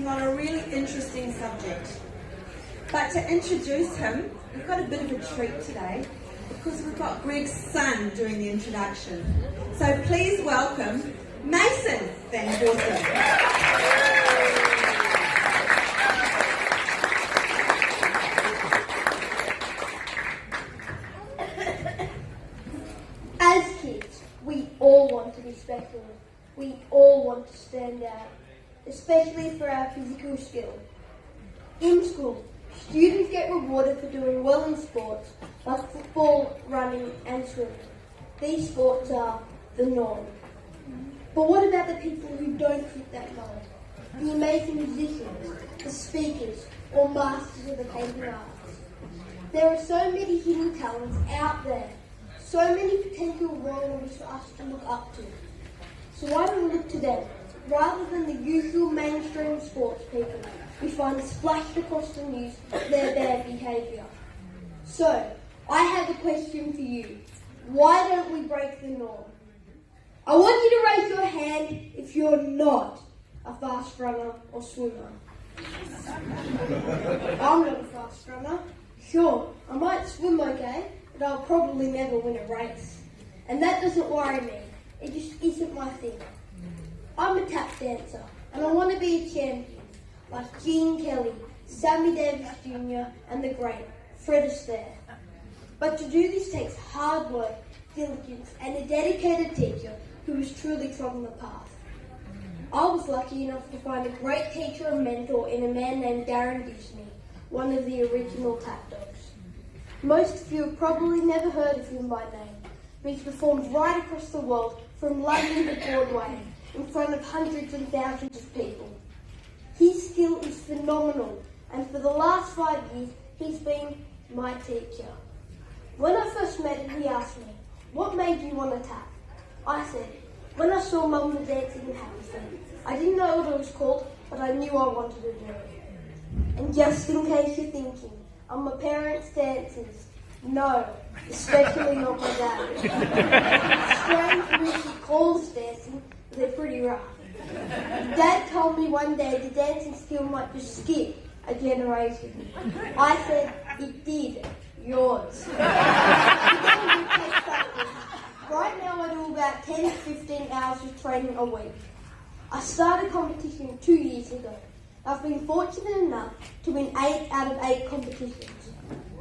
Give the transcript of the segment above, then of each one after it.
talking on a really interesting subject. But to introduce him, we've got a bit of a treat today because we've got Greg's son doing the introduction. So please welcome Mace Van Borsen. As kids, we all want to be special. We all want to stand out, especially for our physical skill. In school, students get rewarded for doing well in sports like football, running and swimming. These sports are the norm. But what about the people who don't fit that mold? The amazing musicians, the speakers, or masters of the painting arts. There are so many hidden talents out there, so many potential role models for us to look up to. So why don't we look to them? Rather than the usual mainstream sports people we find splashed across the news their bad behaviour. So, I have a question for you. Why don't we break the norm? I want you to raise your hand if you're not a fast runner or swimmer. I'm not a fast runner. Sure, I might swim okay, but I'll probably never win a race. And that doesn't worry me. It just isn't my thing. I'm a tap dancer, and I want to be a champion, like Gene Kelly, Sammy Davis Jr. and the great Fred Astaire. But to do this takes hard work, diligence and a dedicated teacher who has truly trodden the path. I was lucky enough to find a great teacher and mentor in a man named Darren Disney, one of the original tap dogs. Most of you have probably never heard of him by name, but he's performed right across the world from London to Broadway in front of hundreds and thousands of people. His skill is phenomenal, and for the last 5 years, he's been my teacher. When I first met him, he asked me, "What made you want to tap?" I said, "When I saw Mum dancing in Happy Feet. I didn't know what it was called, but I knew I wanted to do it." And just in case you're thinking, are my parents dancers? No, especially not my dad. Strange music calls dancing, but they're pretty rough. Dad told me one day the dancing skill might just skip a generation. I said, "It did. Yours." Right now I do about 10 to 15 hours of training a week. I started competition 2 years ago. I've been fortunate enough to win 8 out of 8 competitions.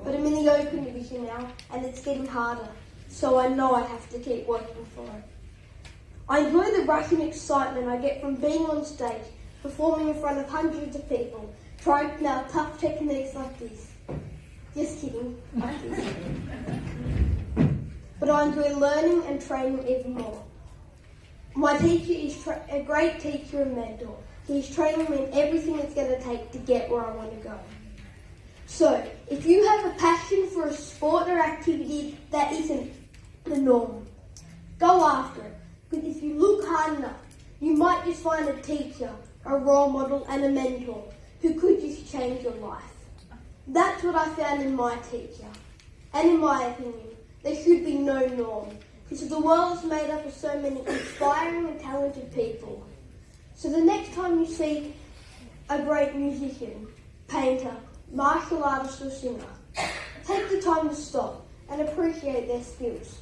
But I'm in the open division now, and it's getting harder, so I know I have to keep working for it. I enjoy the rush and excitement I get from being on stage, performing in front of hundreds of people, trying out tough techniques like this. Just kidding, like this. But I enjoy learning and training even more. My teacher is a great teacher and mentor. He's training me in everything it's going to take to get where I want to go. So, if you have a passion for a sport or activity that isn't the norm, go after it. Because if you look hard enough, you might just find a teacher, a role model and a mentor who could just change your life. That's what I found in my teacher. And in my opinion, there should be no norm, because the world is made up of so many inspiring and talented people. So the next time you see a great musician, painter, martial artist or singer, take the time to stop and appreciate their skills,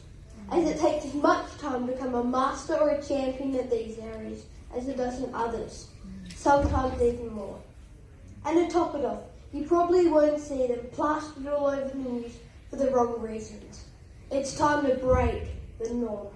as it takes as much time to become a master or a champion in these areas as it does in others, sometimes even more. And to top it off, you probably won't see them plastered all over the news for the wrong reasons. It's time to break the norm.